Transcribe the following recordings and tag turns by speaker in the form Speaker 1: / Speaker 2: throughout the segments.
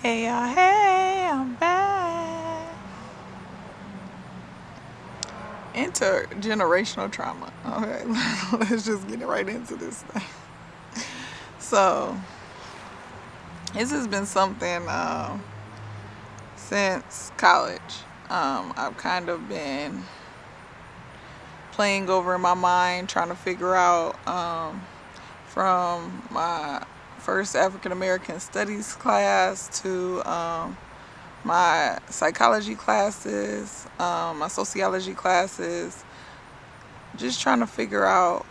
Speaker 1: Hey, I'm back. Intergenerational trauma. Okay, let's just get right into this thing. So, this has been something since college. I've kind of been playing over in my mind, trying to figure out from my first African American studies class to my psychology classes, my sociology classes, just trying to figure out,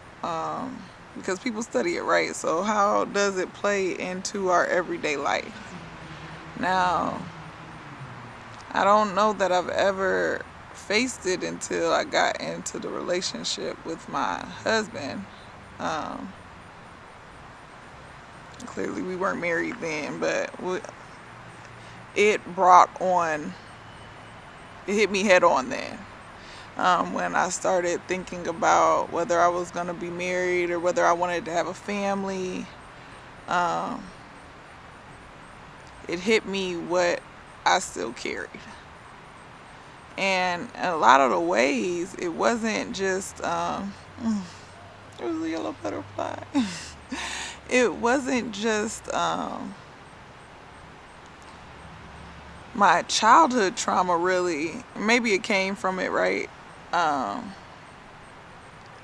Speaker 1: because people study it, right? So how does it play into our everyday life? Now, I don't know that I've ever faced it until I got into the relationship with my husband. Clearly we weren't married then, but it hit me head on then. When I started thinking about whether I was going to be married or whether I wanted to have a family, it hit me what I still carried. And in a lot of the ways, it wasn't just, there was a yellow butterfly. It wasn't just my childhood trauma, really. Maybe it came from it, right?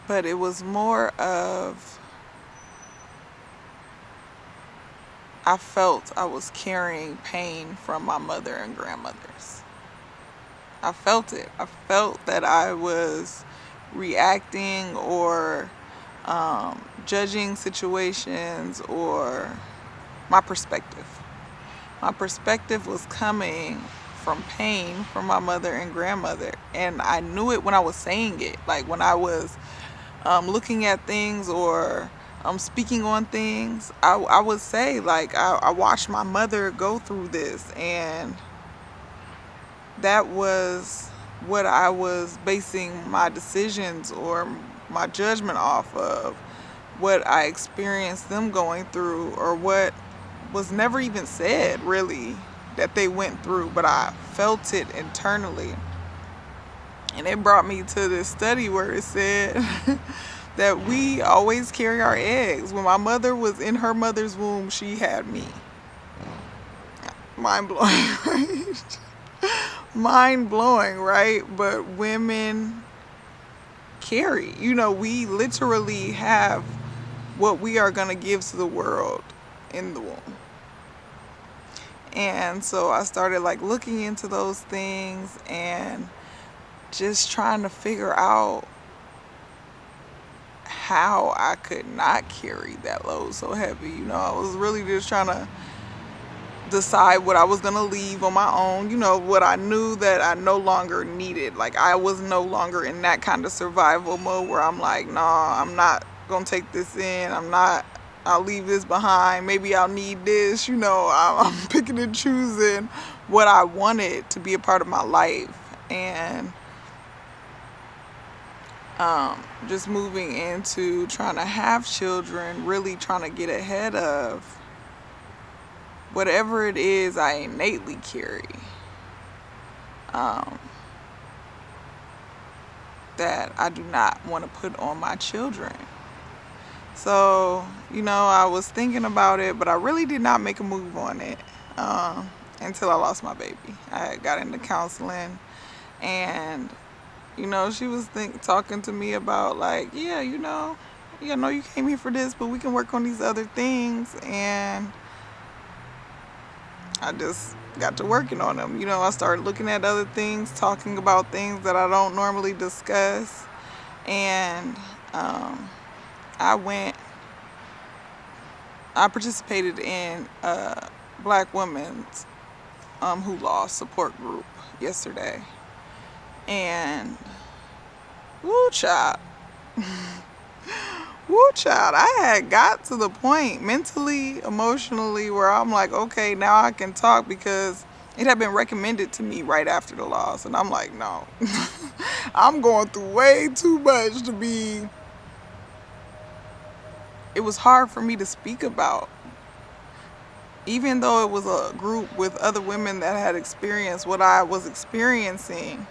Speaker 1: But it was more of, I felt I was carrying pain from my mother and grandmothers. I felt it. I felt that I was reacting or judging situations, or my perspective. My perspective was coming from pain from my mother and grandmother. And I knew it when I was saying it. Like when I was looking at things or speaking on things, I would say, like, I watched my mother go through this, and that was what I was basing my decisions or my judgment off of, what I experienced them going through, or what was never even said, really, that they went through, but I felt it internally. And it brought me to this study where it said that we always carry our eggs. When my mother was in her mother's womb, she had me. Mind blowing, right? Mind blowing, right? But women carry. We literally have what we are going to give to the world in the womb. And so I started looking into those things and just trying to figure out how I could not carry that load so heavy. I was really just trying to decide what I was going to leave on my own, what I knew that I no longer needed. I was no longer in that kind of survival mode where I'm like, nah, I'm not going to take this in. I'll leave this behind. Maybe I'll need this. I'm picking and choosing what I wanted to be a part of my life. And just moving into trying to have children, really trying to get ahead of whatever it is I innately carry, that I do not want to put on my children. So, I was thinking about it, but I really did not make a move on it until I lost my baby. I got into counseling, and she was talking to me about you came here for this, but we can work on these other things. And I just got to working on them. I started looking at other things, talking about things that I don't normally discuss. And I participated in a Black women's who lost support group yesterday. And woo child, I had got to the point mentally, emotionally, where I'm like, okay, now I can talk, because it had been recommended to me right after the loss. And I'm like, no, I'm going through way too much to be. It was hard for me to speak about even though it was a group with other women that had experienced what I was experiencing,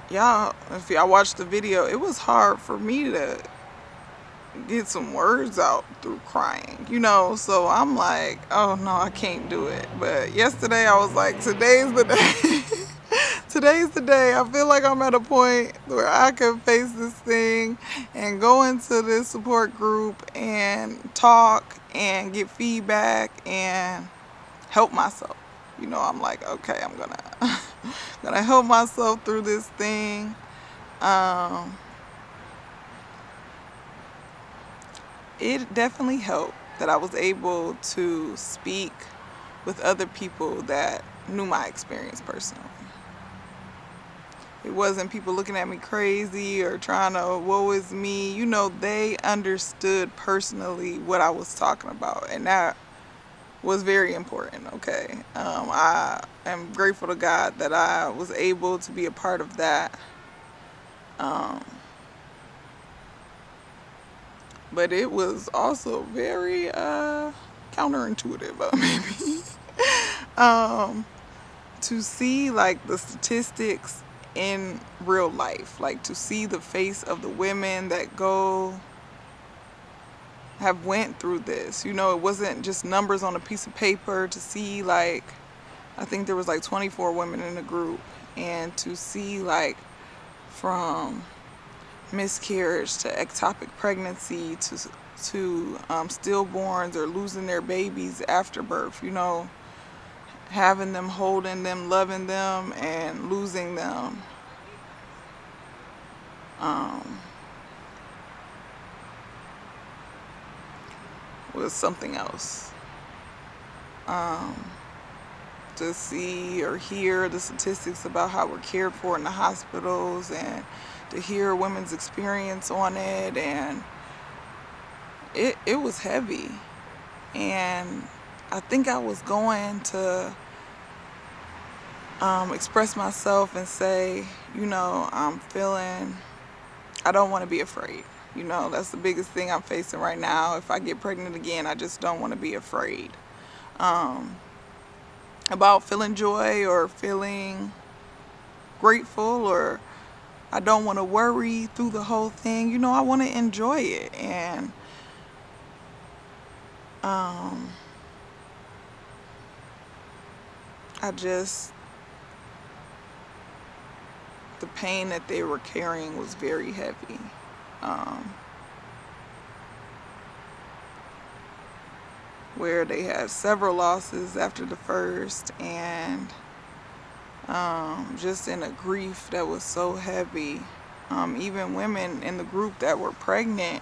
Speaker 1: y'all, if y'all watched the video, it was hard for me to get some words out through crying, so I'm like, oh no, I can't do it. But yesterday I was like, today's the day. Today's the day. I feel like I'm at a point where I can face this thing and go into this support group and talk and get feedback and help myself. I'm like, okay, I'm gonna help myself through this thing. It definitely helped that I was able to speak with other people that knew my experience personally. It wasn't people looking at me crazy or trying to, woe is me. They understood personally what I was talking about, and that was very important, okay? I am grateful to God that I was able to be a part of that. But it was also very counterintuitive, maybe, to see like the statistics in real life, like to see the face of the women that have went through this. It wasn't just numbers on a piece of paper. To see, like, I think there was like 24 women in the group, and to see like from miscarriage to ectopic pregnancy to stillborns or losing their babies after birth, having them, holding them, loving them, and losing them. Was something else. To see or hear the statistics about how we're cared for in the hospitals, and to hear women's experience on it, and it was heavy. And I think I was going to express myself and say, I don't want to be afraid. That's the biggest thing I'm facing right now. If I get pregnant again, I just don't want to be afraid about feeling joy or feeling grateful, or I don't want to worry through the whole thing. I want to enjoy it. And the pain that they were carrying was very heavy. Where they had several losses after the first, and just in a grief that was so heavy. Even women in the group that were pregnant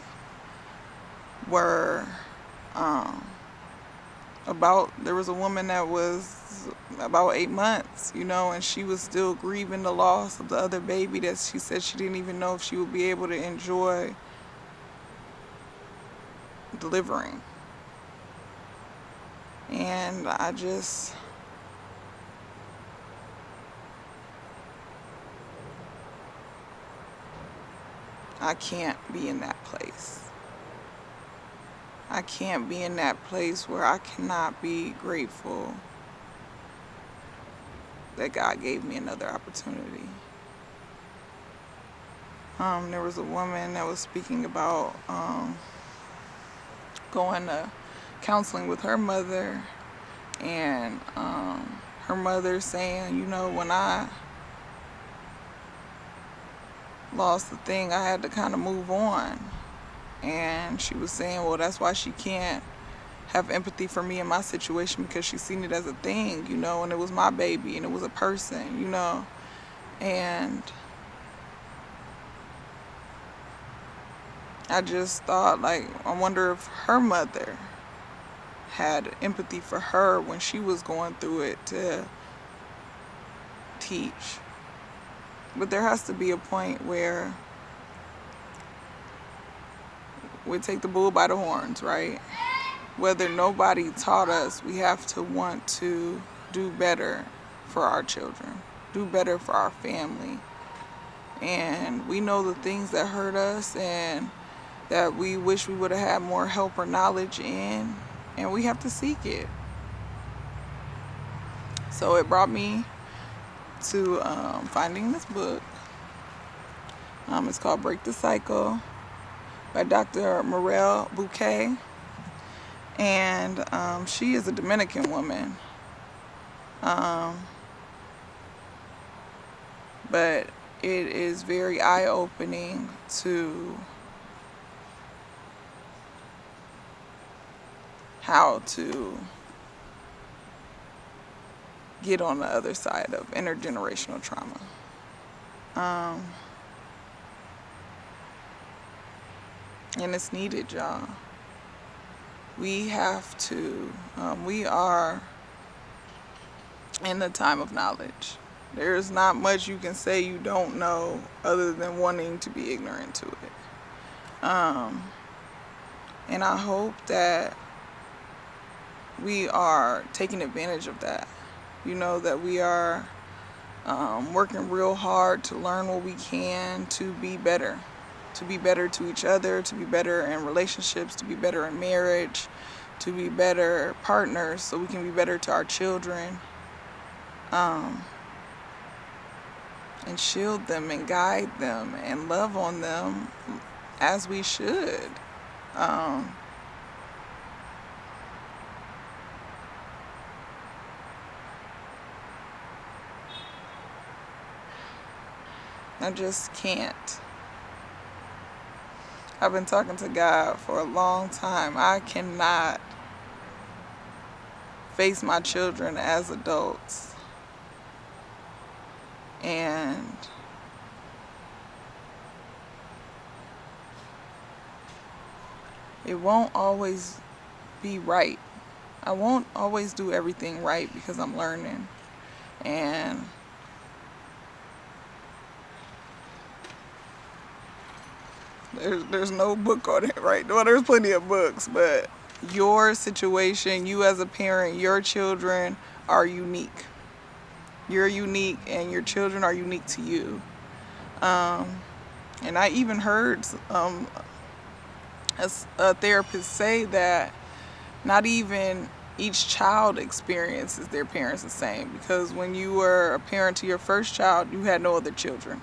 Speaker 1: were there was a woman that was about 8 months, and she was still grieving the loss of the other baby that she said she didn't even know if she would be able to enjoy delivering. And I can't be in that place. I can't be in that place where I cannot be grateful that God gave me another opportunity. There was a woman that was speaking about going to counseling with her mother, and her mother saying, when I lost the thing, I had to kind of move on. And she was saying, well, that's why she can't have empathy for me in my situation, because she's seen it as a thing, and it was my baby and it was a person, and I just thought, like, I wonder if her mother had empathy for her when she was going through it to teach. But there has to be a point where we take the bull by the horns, right? Whether nobody taught us, we have to want to do better for our children, do better for our family. And we know the things that hurt us and that we wish we would have had more help or knowledge in. and we have to seek it. So it brought me to finding this book. It's called Break the Cycle by Dr. Morel Bouquet. And she is a Dominican woman. But it is very eye-opening to how to get on the other side of intergenerational trauma. And it's needed, y'all. We have to, we are in the time of knowledge. There's not much you can say you don't know other than wanting to be ignorant to it. And I hope that we are taking advantage of that. You know, that we are working real hard to learn what we can to be better. To be better to each other, to be better in relationships, to be better in marriage, to be better partners so we can be better to our children. And shield them and guide them and love on them as we should. I just can't. I've been talking to God for a long time. I cannot face my children as adults. And it won't always be right. I won't always do everything right because I'm learning. And there's no book on it, right? Well, there's plenty of books, but your situation, you as a parent, your children are unique. You're unique and your children are unique to you. And I even heard a therapist say that not even each child experiences their parents the same, because when you were a parent to your first child, you had no other children.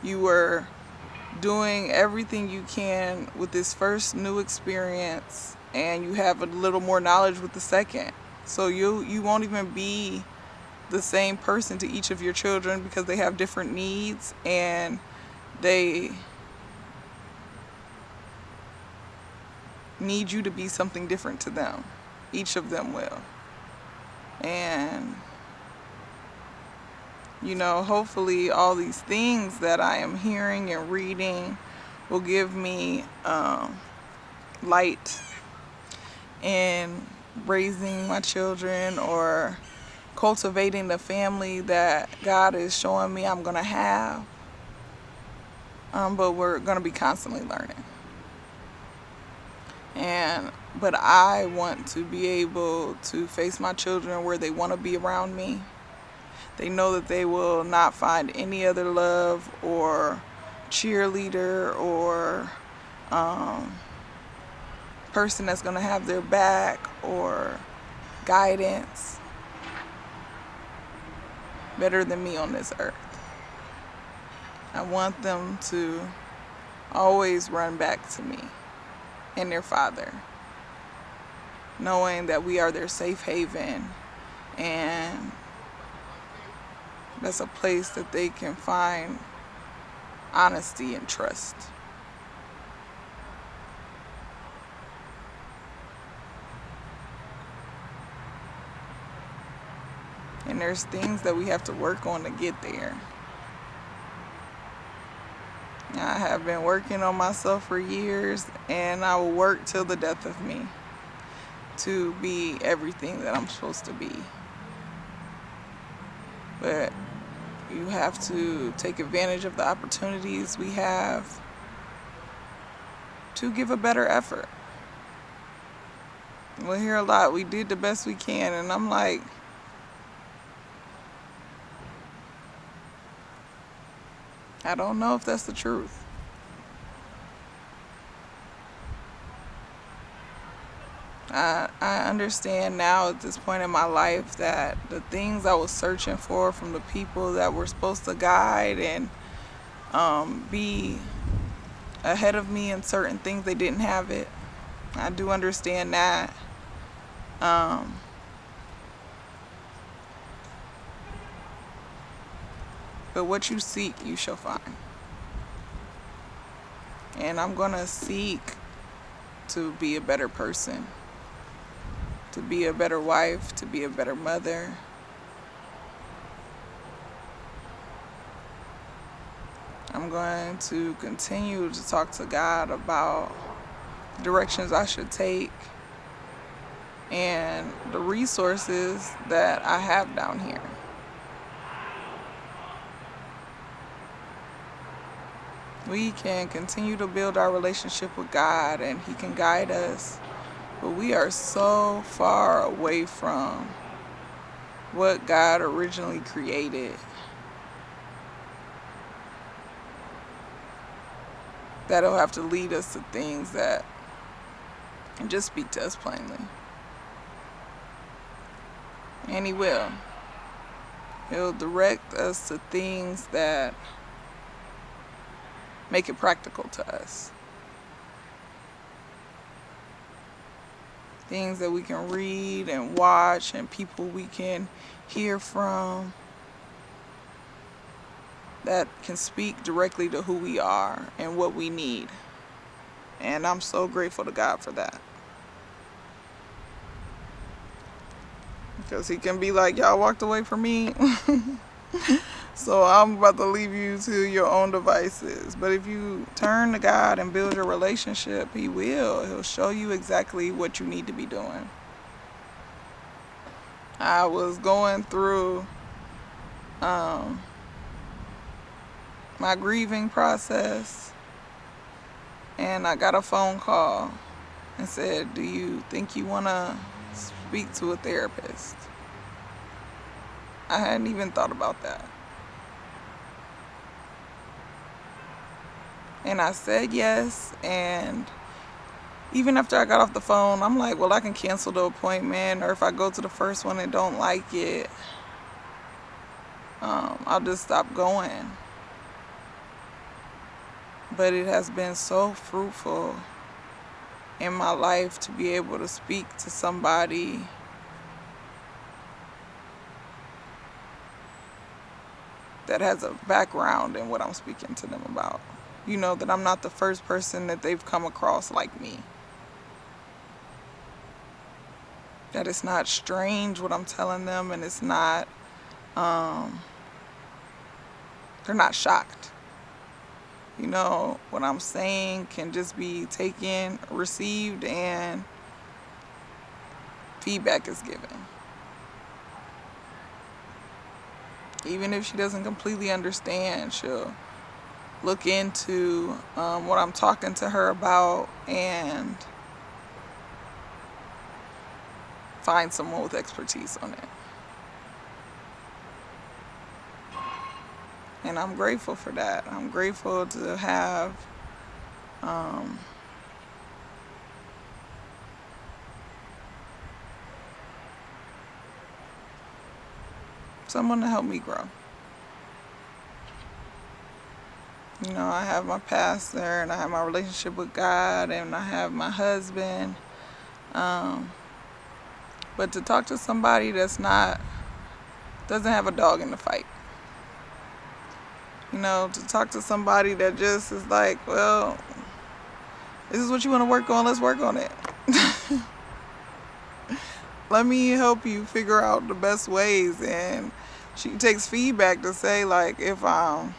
Speaker 1: You were doing everything you can with this first new experience, and you have a little more knowledge with the second. So you won't even be the same person to each of your children because they have different needs and they need you to be something different to them. Each of them will. And you know, hopefully all these things that I am hearing and reading will give me light in raising my children or cultivating the family that God is showing me I'm going to have. But we're going to be constantly learning. But I want to be able to face my children where they want to be around me. They know that they will not find any other love or cheerleader or person that's going to have their back or guidance better than me on this earth. I want them to always run back to me and their father, knowing that we are their safe haven, and that's a place that they can find honesty and trust. And there's things that we have to work on to get there. I have been working on myself for years, and I will work till the death of me to be everything that I'm supposed to be. But you have to take advantage of the opportunities we have to give a better effort. We'll hear a lot, we did the best we can, and I'm like, I don't know if that's the truth. I understand now at this point in my life that the things I was searching for from the people that were supposed to guide and be ahead of me in certain things, they didn't have it. I do understand that. Um, but what you seek, you shall find. And I'm going to seek to be a better person, to be a better wife, to be a better mother. I'm going to continue to talk to God about directions I should take and the resources that I have down here. We can continue to build our relationship with God and He can guide us, but we are so far away from what God originally created that He'll have to lead us to things that and just speak to us plainly. And He will. He'll direct us to things that make it practical to us. Things that we can read and watch and people we can hear from that can speak directly to who we are and what we need. And I'm so grateful to God for that. Because He can be like, y'all walked away from me. So I'm about to leave you to your own devices. But if you turn to God and build your relationship, He will. He'll show you exactly what you need to be doing. I was going through my grieving process, and I got a phone call and said, do you think you want to speak to a therapist? I hadn't even thought about that. And I said yes, and even after I got off the phone, I'm like, well, I can cancel the appointment, or if I go to the first one and don't like it, I'll just stop going. But it has been so fruitful in my life to be able to speak to somebody that has a background in what I'm speaking to them about. You know, that I'm not the first person that they've come across like me. That it's not strange what I'm telling them, and it's not, they're not shocked. You know, what I'm saying can just be taken, received, and feedback is given. Even if she doesn't completely understand, she'll look into what I'm talking to her about and find someone with expertise on it. And I'm grateful for that. I'm grateful to have someone to help me grow. You know, I have my pastor, and I have my relationship with God, and I have my husband. But to talk to somebody doesn't have a dog in the fight. You know, to talk to somebody that just is like, well, this is what you want to work on, let's work on it. Let me help you figure out the best ways. And she takes feedback to say, like, if I'm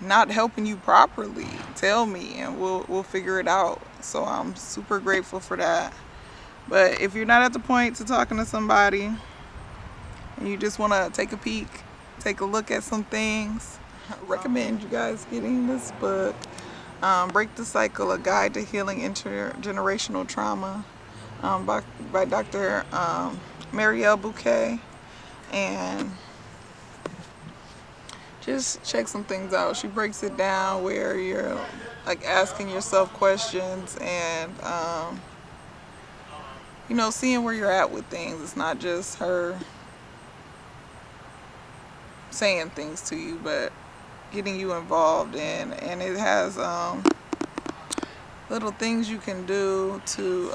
Speaker 1: not helping you properly, tell me and we'll figure it out. So I'm super grateful for that. But if you're not at the point to talking to somebody and you just want to take a peek, take a look at some things, I recommend you guys getting this book, Break the Cycle, A Guide to Healing Intergenerational Trauma, by Dr. Marielle Bouquet. And just check some things out. She breaks it down where your like asking yourself questions and seeing where you're at with things. It's not just her saying things to you, but getting you involved in. And it has little things you can do to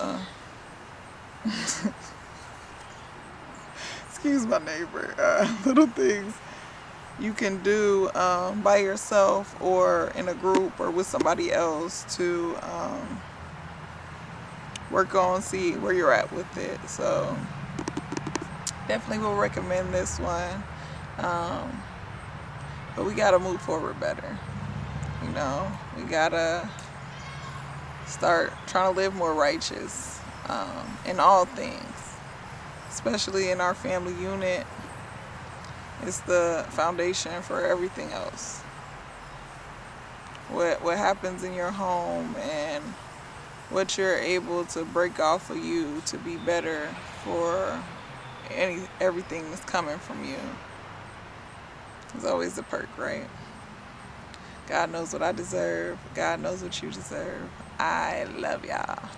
Speaker 1: excuse my neighbor, little things you can do by yourself or in a group or with somebody else to work on, see where you're at with it. So definitely will recommend this one. But we gotta move forward better. We gotta start trying to live more righteous in all things, especially in our family unit. It's the foundation for everything else. What happens in your home and what you're able to break off of you to be better for everything that's coming from you is always a perk, right? God knows what I deserve. God knows what you deserve. I love y'all.